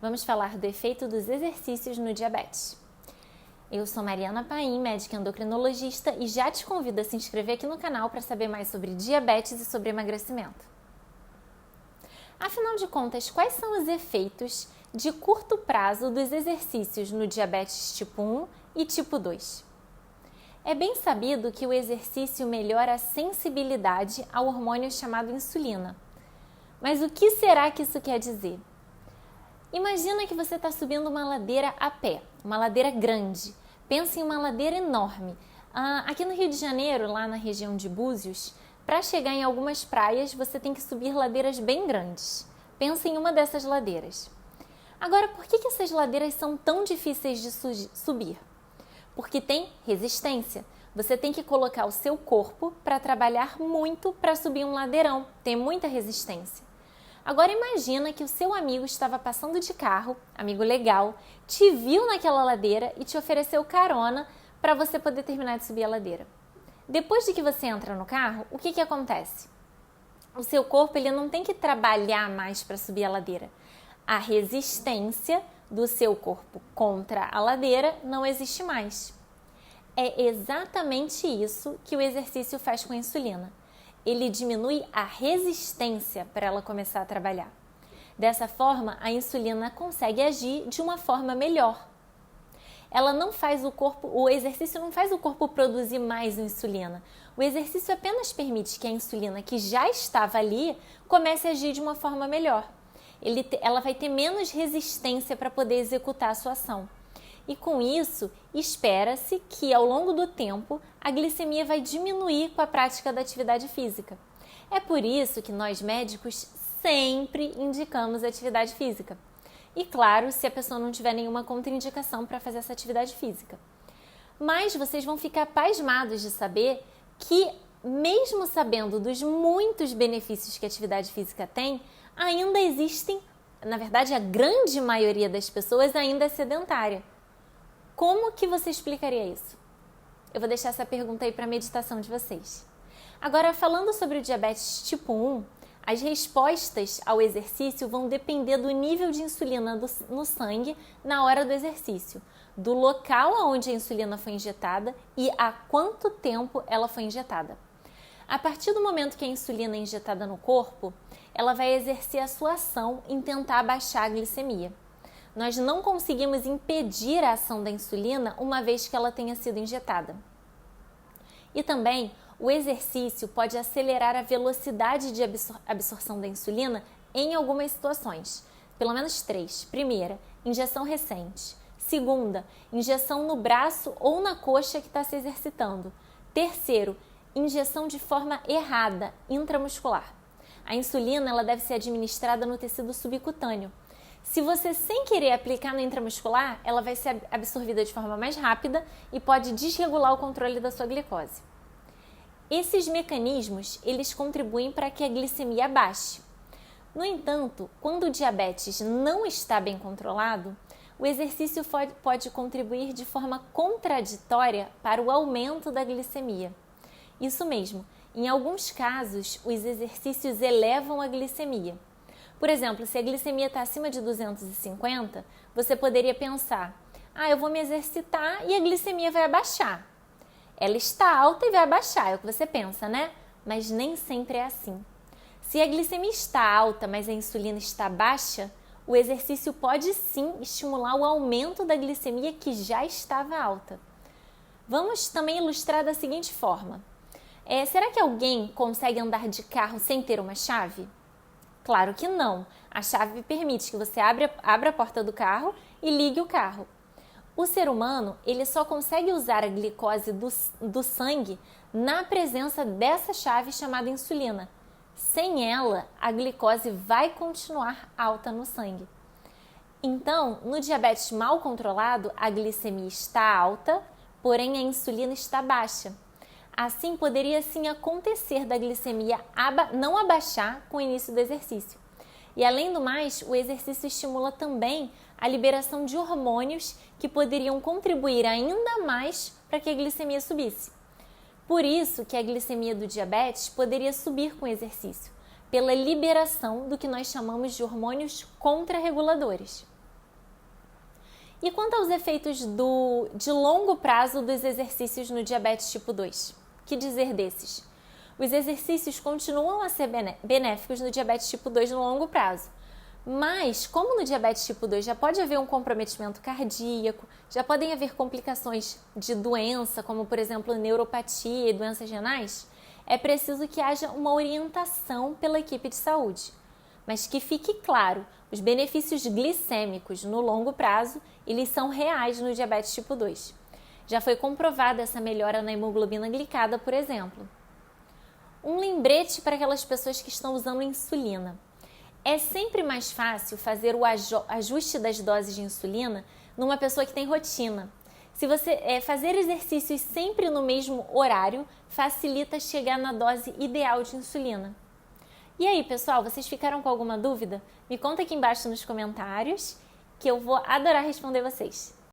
Vamos falar do efeito dos exercícios no diabetes. Eu sou Mariana Paim, médica endocrinologista, e já te convido a se inscrever aqui no canal para saber mais sobre diabetes e sobre emagrecimento. Afinal de contas, quais são os efeitos de curto prazo dos exercícios no diabetes tipo 1 e tipo 2? É bem sabido que o exercício melhora a sensibilidade ao hormônio chamado insulina. Mas o que será que isso quer dizer? Imagina que você está subindo uma ladeira a pé, uma ladeira grande. Pensa em uma ladeira enorme. Aqui no Rio de Janeiro, lá na região de Búzios, para chegar em algumas praias, você tem que subir ladeiras bem grandes. Pensa em uma dessas ladeiras. Agora, por que essas ladeiras são tão difíceis de subir? Porque tem resistência. Você tem que colocar o seu corpo para trabalhar muito para subir um ladeirão. Tem muita resistência. Agora imagina que o seu amigo estava passando de carro, amigo legal, te viu naquela ladeira e te ofereceu carona para você poder terminar de subir a ladeira. Depois de que você entra no carro, o que acontece? O seu corpo ele não tem que trabalhar mais para subir a ladeira. A resistência do seu corpo contra a ladeira não existe mais. É exatamente isso que o exercício faz com a insulina. Ele diminui a resistência para ela começar a trabalhar. Dessa forma, a insulina consegue agir de uma forma melhor. Ela não faz o exercício não faz o corpo produzir mais insulina. O exercício apenas permite que a insulina que já estava ali comece a agir de uma forma melhor. Ela vai ter menos resistência para poder executar a sua ação. E com isso, espera-se que ao longo do tempo a glicemia vai diminuir com a prática da atividade física. É por isso que nós médicos sempre indicamos atividade física. E claro, se a pessoa não tiver nenhuma contraindicação para fazer essa atividade física. Mas vocês vão ficar pasmados de saber que, mesmo sabendo dos muitos benefícios que a atividade física tem, ainda existem, na verdade a grande maioria das pessoas ainda é sedentária. Como que você explicaria isso? Eu vou deixar essa pergunta aí para a meditação de vocês. Agora, falando sobre o diabetes tipo 1, as respostas ao exercício vão depender do nível de insulina no sangue na hora do exercício, do local onde a insulina foi injetada e há quanto tempo ela foi injetada. A partir do momento que a insulina é injetada no corpo, ela vai exercer a sua ação em tentar baixar a glicemia. Nós não conseguimos impedir a ação da insulina uma vez que ela tenha sido injetada. E também, o exercício pode acelerar a velocidade de absorção da insulina em algumas situações. Pelo menos 3. Primeira, injeção recente. Segunda, injeção no braço ou na coxa que está se exercitando. Terceiro, injeção de forma errada, intramuscular. A insulina ela deve ser administrada no tecido subcutâneo. Se você sem querer aplicar no intramuscular, ela vai ser absorvida de forma mais rápida e pode desregular o controle da sua glicose. Esses mecanismos, eles contribuem para que a glicemia baixe. No entanto, quando o diabetes não está bem controlado, o exercício pode contribuir de forma contraditória para o aumento da glicemia. Isso mesmo, em alguns casos, os exercícios elevam a glicemia. Por exemplo, se a glicemia está acima de 250, você poderia pensar, eu vou me exercitar e a glicemia vai abaixar. Ela está alta e vai abaixar, é o que você pensa, né? Mas nem sempre é assim. Se a glicemia está alta, mas a insulina está baixa, o exercício pode sim estimular o aumento da glicemia que já estava alta. Vamos também ilustrar da seguinte forma. Será que alguém consegue andar de carro sem ter uma chave? Claro que não. A chave permite que você abra a porta do carro e ligue o carro. O ser humano ele só consegue usar a glicose do sangue na presença dessa chave chamada insulina. Sem ela, a glicose vai continuar alta no sangue. Então, no diabetes mal controlado, a glicemia está alta, porém a insulina está baixa. Assim, poderia sim acontecer da glicemia não abaixar com o início do exercício. E além do mais, o exercício estimula também a liberação de hormônios que poderiam contribuir ainda mais para que a glicemia subisse. Por isso que a glicemia do diabetes poderia subir com o exercício, pela liberação do que nós chamamos de hormônios contrarreguladores. E quanto aos efeitos de longo prazo dos exercícios no diabetes tipo 2? Que dizer desses? Os exercícios continuam a ser benéficos no diabetes tipo 2 no longo prazo. Mas, como no diabetes tipo 2 já pode haver um comprometimento cardíaco, já podem haver complicações de doença, como por exemplo neuropatia e doenças renais, é preciso que haja uma orientação pela equipe de saúde. Mas que fique claro, os benefícios glicêmicos no longo prazo, eles são reais no diabetes tipo 2. Já foi comprovada essa melhora na hemoglobina glicada, por exemplo. Um lembrete para aquelas pessoas que estão usando insulina. É sempre mais fácil fazer o ajuste das doses de insulina numa pessoa que tem rotina. Se você fazer exercícios sempre no mesmo horário, facilita chegar na dose ideal de insulina. E aí, pessoal, vocês ficaram com alguma dúvida? Me conta aqui embaixo nos comentários, que eu vou adorar responder vocês.